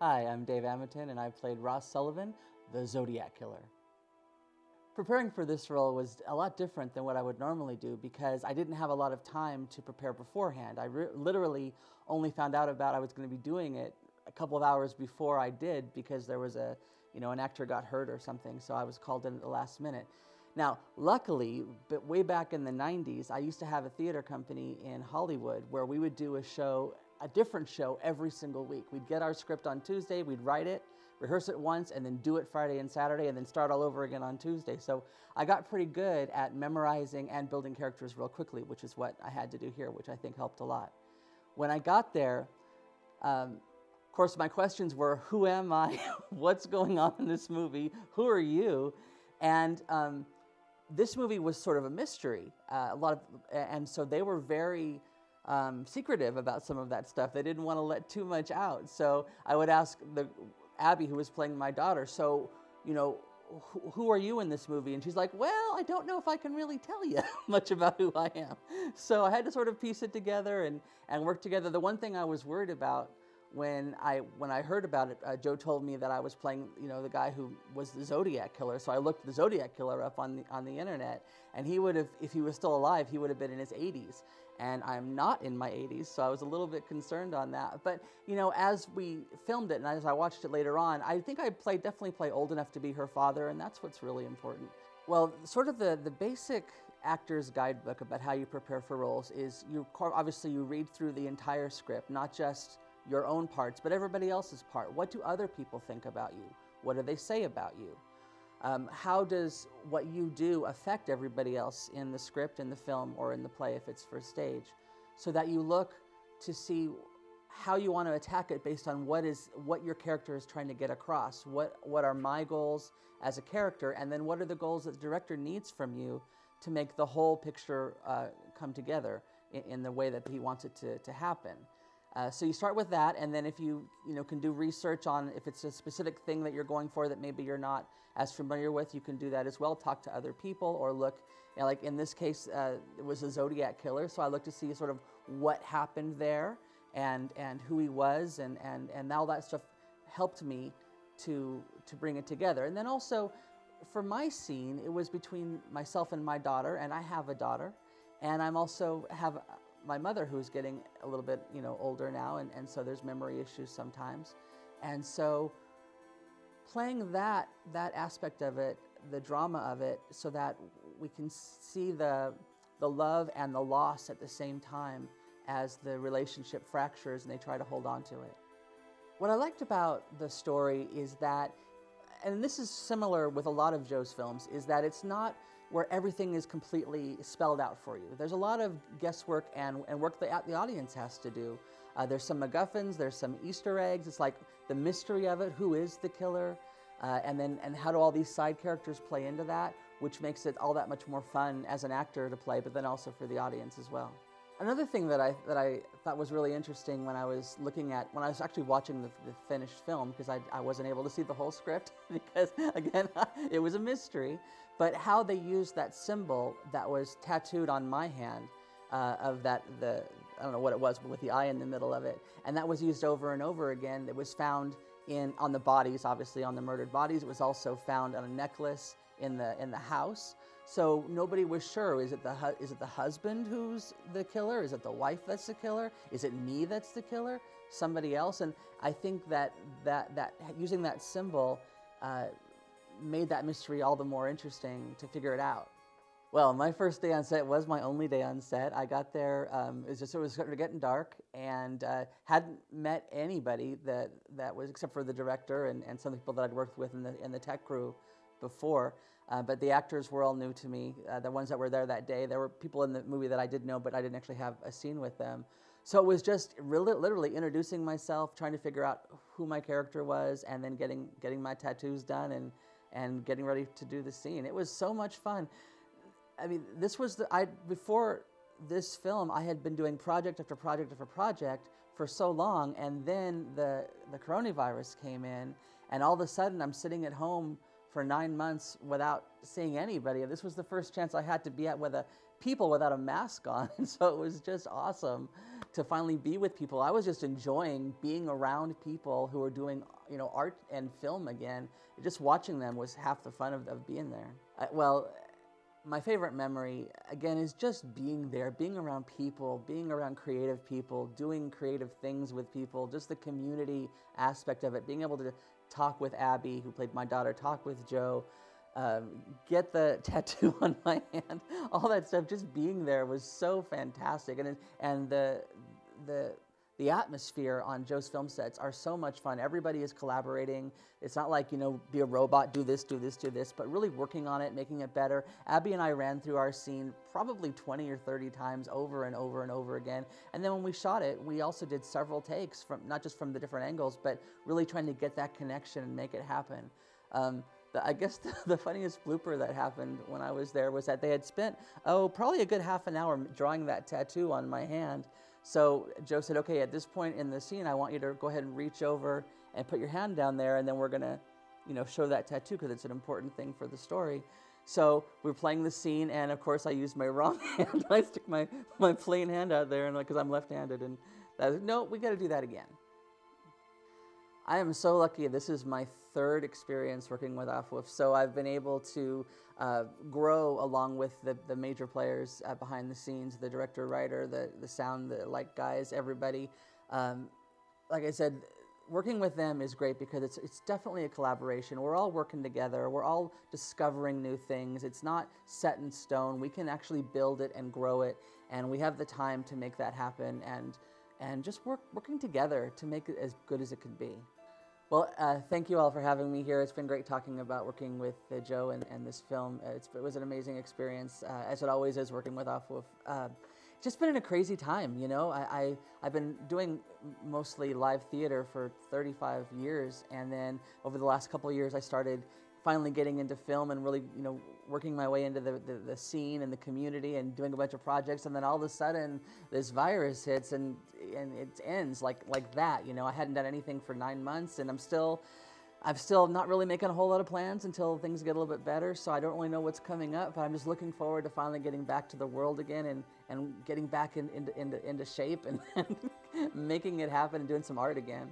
Hi, I'm Dave Amitin, and I played Ross Sullivan, the Zodiac Killer. Preparing for this role was a lot different than what I would normally do because I didn't have a lot of time to prepare beforehand. I literally only found out about I was going to be doing it a couple of hours before I did because there was an actor got hurt or something, so I was called in at the last minute. Now, luckily, but way back in the 90s, I used to have a theater company in Hollywood where we would do a different show every single week. We'd get our script on Tuesday, we'd write it, rehearse it once, and then do it Friday and Saturday, and then start all over again on Tuesday. So I got pretty good at memorizing and building characters real quickly, which is what I had to do here, which I think helped a lot. When I got there, of course, my questions were, who am I? What's going on in this movie? Who are you? And this movie was sort of a mystery. And so they were very secretive about some of that stuff. They didn't want to let too much out. So I would ask Abby, who was playing my daughter, so, who are you in this movie? And she's like, well, I don't know if I can really tell you much about who I am. So I had to sort of piece it together and work together. The one thing I was worried about when I heard about it, Joe told me that I was playing, the guy who was the Zodiac Killer. So I looked the Zodiac Killer up on the internet, and he would have, if he was still alive, he would have been in his 80s. And I'm not in my 80s, so I was a little bit concerned on that. But as we filmed it and as I watched it later on, I think I definitely play old enough to be her father, and that's what's really important. Well, sort of the basic actor's guidebook about how you prepare for roles is obviously you read through the entire script, not just your own parts, but everybody else's part. What do other people think about you? What do they say about you? How does what you do affect everybody else in the script, in the film, or in the play if it's for stage? So that you look to see how you want to attack it based on what your character is trying to get across. What are my goals as a character, and then what are the goals that the director needs from you to make the whole picture come together in the way that he wants it to happen. So you start with that, and then if you can do research on if it's a specific thing that you're going for that maybe you're not as familiar with, you can do that as well. Talk to other people or look, like in this case, it was a Zodiac Killer, so I looked to see sort of what happened there and who he was, and all that stuff helped me to bring it together. And then also, for my scene, it was between myself and my daughter, and I have a daughter, and I'm also have my mother who's getting a little bit, older now, and so there's memory issues sometimes. And so playing that aspect of it, the drama of it, so that we can see the love and the loss at the same time as the relationship fractures and they try to hold on to it. What I liked about the story is that, and this is similar with a lot of Joe's films, is that it's not where everything is completely spelled out for you. There's a lot of guesswork and work that the audience has to do. There's some MacGuffins, there's some Easter eggs. It's like the mystery of it, who is the killer, and how do all these side characters play into that, which makes it all that much more fun as an actor to play, but then also for the audience as well. Another thing that I thought was really interesting when I was actually watching the finished film, because I wasn't able to see the whole script because, again, it was a mystery, but how they used that symbol that was tattooed on my hand of I don't know what it was, but with the eye in the middle of it, and that was used over and over again. It was found on the bodies, obviously on the murdered bodies. It was also found on a necklace in the house. So nobody was sure, is it the husband who's the killer? Is it the wife that's the killer? Is it me that's the killer? Somebody else? And I think that using that symbol made that mystery all the more interesting to figure it out. Well, my first day on set was my only day on set. I got there, it was getting dark, and hadn't met anybody that was, except for the director and some people that I'd worked with in the tech crew before. But the actors were all new to me. The ones that were there that day, there were people in the movie that I did know, but I didn't actually have a scene with them. So it was just literally introducing myself, trying to figure out who my character was, and then getting my tattoos done and getting ready to do the scene. It was so much fun. I mean, before this film, I had been doing project after project after project for so long, and then the coronavirus came in, and all of a sudden I'm sitting at home for 9 months without seeing anybody. This was the first chance I had to be at with people without a mask on, and so it was just awesome to finally be with people. I was just enjoying being around people who were doing, art and film again. Just watching them was half the fun of being there. Well, my favorite memory, again, is just being there, being around people, being around creative people, doing creative things with people, just the community aspect of it, being able to talk with Abby, who played my daughter, talk with Joe, get the tattoo on my hand, all that stuff. Just being there was so fantastic, and the atmosphere on Joe's film sets are so much fun. Everybody is collaborating. It's not like, be a robot, do this, do this, do this, but really working on it, making it better. Abby and I ran through our scene probably 20 or 30 times over and over and over again. And then when we shot it, we also did several takes, from not just from the different angles, but really trying to get that connection and make it happen. I guess the funniest blooper that happened when I was there was that they had spent, probably a good half an hour drawing that tattoo on my hand. So Joe said, okay, at this point in the scene, I want you to go ahead and reach over and put your hand down there, and then we're going to, show that tattoo because it's an important thing for the story. So we're playing the scene, and of course I used my wrong hand. I stick my plain hand out there, and because I'm left-handed, and no, we got to do that again. I am so lucky. This is my third experience working with Ahfwoof, so I've been able to grow along with the major players behind the scenes, the director, writer, the sound, the light guys, everybody. Like I said, working with them is great because it's definitely a collaboration. We're all working together. We're all discovering new things. It's not set in stone. We can actually build it and grow it, and we have the time to make that happen and just working together to make it as good as it could be. Well, thank you all for having me here. It's been great talking about working with Joe and this film. It was an amazing experience, as it always is working with Ahfwoof. It's just been a crazy time, I've been doing mostly live theater for 35 years, and then over the last couple of years I started finally getting into film and really, working my way into the scene and the community and doing a bunch of projects, and then all of a sudden this virus hits and it ends like that. I hadn't done anything for 9 months, and I'm still not really making a whole lot of plans until things get a little bit better, so I don't really know what's coming up, but I'm just looking forward to finally getting back to the world again and getting back into shape and making it happen and doing some art again.